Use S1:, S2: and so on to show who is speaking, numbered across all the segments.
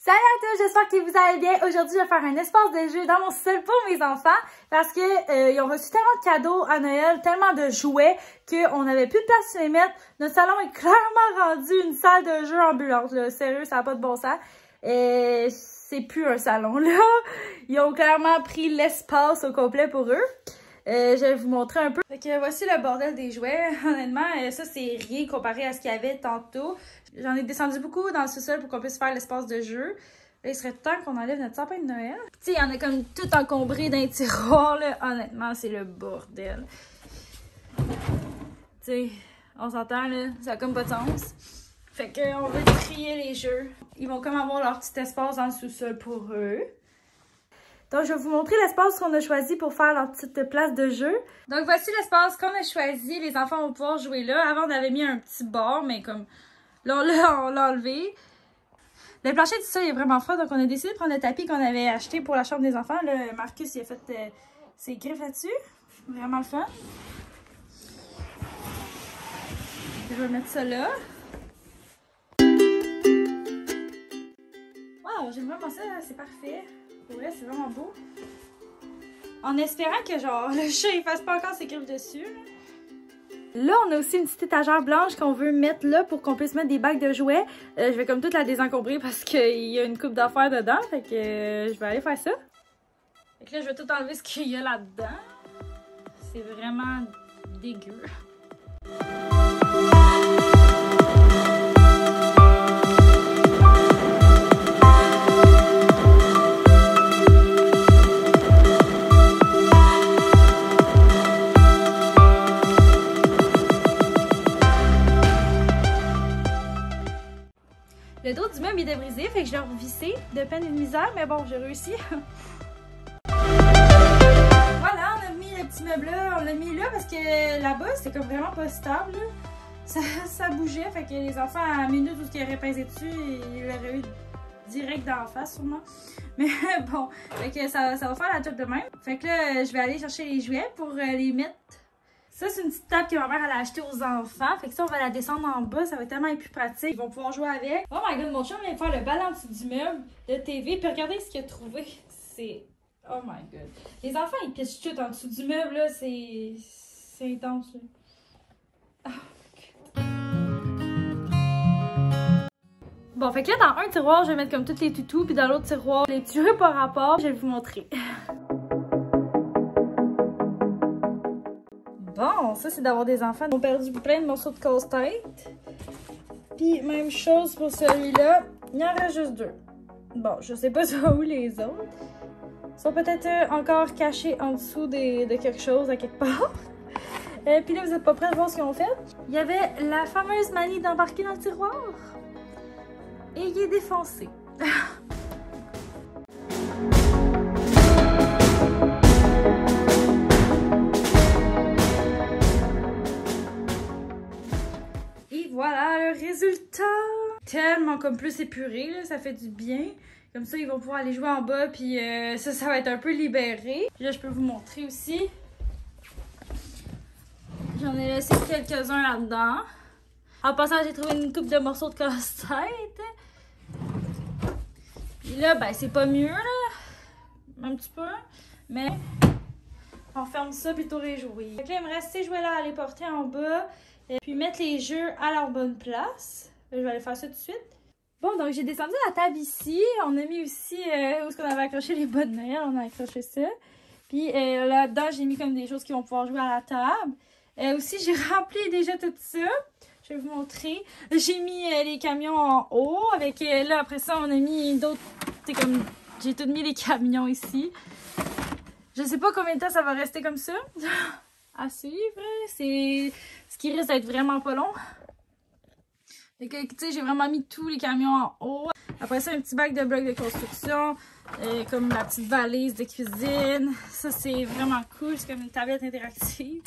S1: Salut à tous, j'espère que vous allez bien. Aujourd'hui, je vais faire un espace de jeu dans mon sol pour mes enfants parce que ils ont reçu tellement de cadeaux à Noël, tellement de jouets qu'on n'avait plus de place pour les mettre. Notre salon est clairement rendu une salle de jeu ambulante, là. Sérieux, ça n'a pas de bon sens. C'est plus un salon, là. Ils ont clairement pris l'espace au complet pour eux. Je vais vous montrer un peu. Fait que voici le bordel des jouets. Honnêtement, ça c'est rien comparé à ce qu'il y avait tantôt. J'en ai descendu beaucoup dans le sous-sol pour qu'on puisse faire l'espace de jeu. Là, il serait temps qu'on enlève notre sapin de Noël. Tu sais, il y en a comme tout encombré dans les tiroirs, là. Honnêtement, c'est le bordel. Tu sais, on s'entend, là. Ça a comme pas de sens. Fait qu'on veut trier les jeux. Ils vont comme avoir leur petit espace dans le sous-sol pour eux. Donc, je vais vous montrer l'espace qu'on a choisi pour faire leur petite place de jeu. Donc, voici l'espace qu'on a choisi. Les enfants vont pouvoir jouer là. Avant, on avait mis un petit bord, mais comme là, on l'a enlevé. Le plancher du sol est vraiment froid, donc on a décidé de prendre le tapis qu'on avait acheté pour la chambre des enfants. Là, Marcus, il a fait ses griffes là-dessus. Vraiment le fun. Je vais mettre ça là. Wow, j'aime vraiment ça, c'est parfait. Pour vrai, c'est vraiment beau. En espérant que genre le chat il fasse pas encore ses griffes dessus. Là, on a aussi une petite étagère blanche qu'on veut mettre là pour qu'on puisse mettre des bacs de jouets. Je vais comme toute la désencombrer parce qu'il y a une coupe d'affaires dedans. Fait que je vais aller faire ça. Fait que là, je vais tout enlever ce qu'il y a là-dedans. C'est vraiment dégueu. Le dos du meuble était brisé, fait que je l'ai revissé de peine et de misère, mais bon, j'ai réussi. Voilà, on a mis le petit meuble là, on l'a mis là parce que là-bas, c'était comme vraiment pas stable. Ça bougeait, fait que les enfants, à la minute où ils auraient pesé dessus, ils l'auraient eu direct d'en face sûrement. Mais bon, fait que ça va faire la job de même. Fait que là, je vais aller chercher les jouets pour les mettre. Ça, c'est une petite table que ma mère elle a achetée aux enfants. Fait que ça, on va la descendre en bas. Ça va être tellement plus pratique. Ils vont pouvoir jouer avec. Oh my god, mon chum vient faire le bal en dessous du meuble de TV. Puis regardez ce qu'il a trouvé. C'est... Oh my god. Les enfants, ils pitchent tout en dessous du meuble, là. C'est intense, là. Oh my god. Bon, fait que là, dans un tiroir, je vais mettre comme tous les toutous. Puis dans l'autre tiroir, les petits jeux par rapport. Je vais vous montrer. Bon, ça, c'est d'avoir des enfants qui ont perdu plein de morceaux de casse-tête. Puis, même chose pour celui-là. Il y en reste juste deux. Bon, je sais pas où les autres. Ils sont peut-être encore cachés en dessous de quelque chose à quelque part. Puis là, vous êtes pas prêts de voir ce qu'ils ont fait. Il y avait la fameuse manie d'embarquer dans le tiroir. Et il est défoncé. Voilà le résultat! Tellement comme plus épuré, là, ça fait du bien. Comme ça, ils vont pouvoir aller jouer en bas, puis ça va être un peu libéré. Puis là, je peux vous montrer aussi. J'en ai laissé quelques-uns là-dedans. En passant, j'ai trouvé une coupe de morceaux de casse-tête. Puis là, ben, c'est pas mieux, là. Un petit peu. Mais on ferme ça, puis les jouer. Donc là, il me reste ces jouets-là à aller porter en bas. Et puis mettre les jeux à leur bonne place. Je vais aller faire ça tout de suite. Bon, donc j'ai descendu la table ici. On a mis aussi où est-ce qu'on avait accroché les bas de Noël. On a accroché ça. Puis là-dedans, j'ai mis comme des choses qui vont pouvoir jouer à la table. Aussi, j'ai rempli déjà tout ça. Je vais vous montrer. J'ai mis les camions en haut. Avec là, après ça, on a mis d'autres. C'est comme. J'ai tout mis les camions ici. Je sais pas combien de temps ça va rester comme ça. À suivre. C'est ce qui risque d'être vraiment pas long. Fait que, tu sais, j'ai vraiment mis tous les camions en haut. Après ça, un petit bac de blocs de construction. Comme la petite valise de cuisine. Ça, c'est vraiment cool. C'est comme une tablette interactive.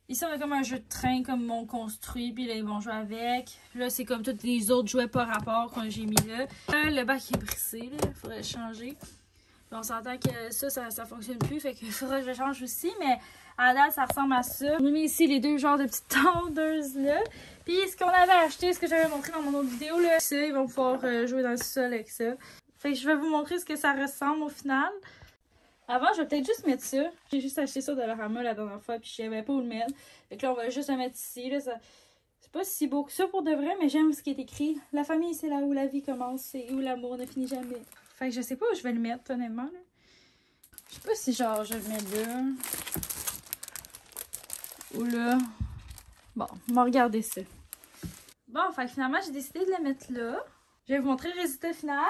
S1: Ici, on a comme un jeu de train comme on construit. Puis là, ils vont jouer avec. Puis là, c'est comme tous les autres jouets par rapport que j'ai mis là. Le bac est brisé. Il faudrait le changer. Puis on s'entend que ça fonctionne plus. Fait qu'il faudrait que je le change aussi. Mais à la date, ça ressemble à ça. On a mis ici les deux genres de petites tondeuses là. Puis ce qu'on avait acheté, ce que j'avais montré dans mon autre vidéo, là, ça, ils vont pouvoir jouer dans le sol avec ça. Fait que je vais vous montrer ce que ça ressemble au final. Avant, je vais peut-être juste mettre ça. J'ai juste acheté ça de la Rama la dernière fois, puis je savais pas où le mettre. Fait que là, on va juste le mettre ici. Là, ça... C'est pas si beau que ça pour de vrai, mais j'aime ce qui est écrit. La famille, c'est là où la vie commence et où l'amour ne finit jamais. Fait que je sais pas où je vais le mettre, honnêtement. Là. Je sais pas si genre je le mets là. Ou là. Bon, on va regarder ça. Bon, fait que finalement, j'ai décidé de le mettre là. Je vais vous montrer le résultat final.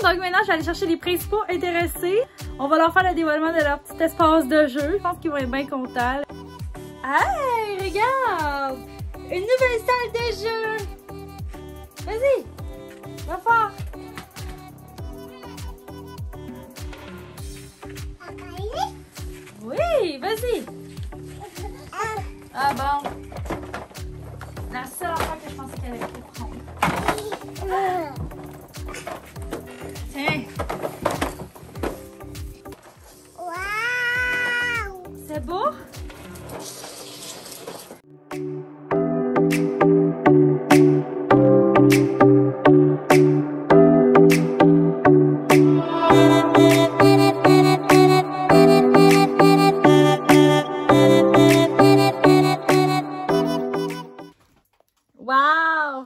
S1: Donc maintenant, je vais aller chercher les principaux intéressés. On va leur faire le dévoilement de leur petit espace de jeu. Je pense qu'ils vont être bien contents. Hey, regarde! Une nouvelle salle de jeu! Vas-y! Va fort! Oui, vas-y! Ah bon! La seule affaire que je pensais qu'elle allait prendre. Tiens! Wow! C'est beau? Wow!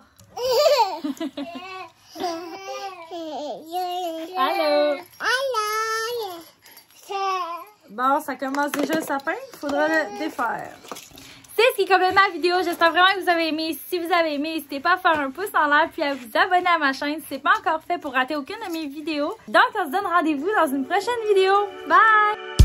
S1: Allô? Bon, ça commence déjà le sapin. Il faudra le défaire. C'est ce qui complète ma vidéo. J'espère vraiment que vous avez aimé. Si vous avez aimé, n'hésitez pas à faire un pouce en l'air puis à vous abonner à ma chaîne si ce n'est pas encore fait pour rater aucune de mes vidéos. Donc, on se donne rendez-vous dans une prochaine vidéo. Bye!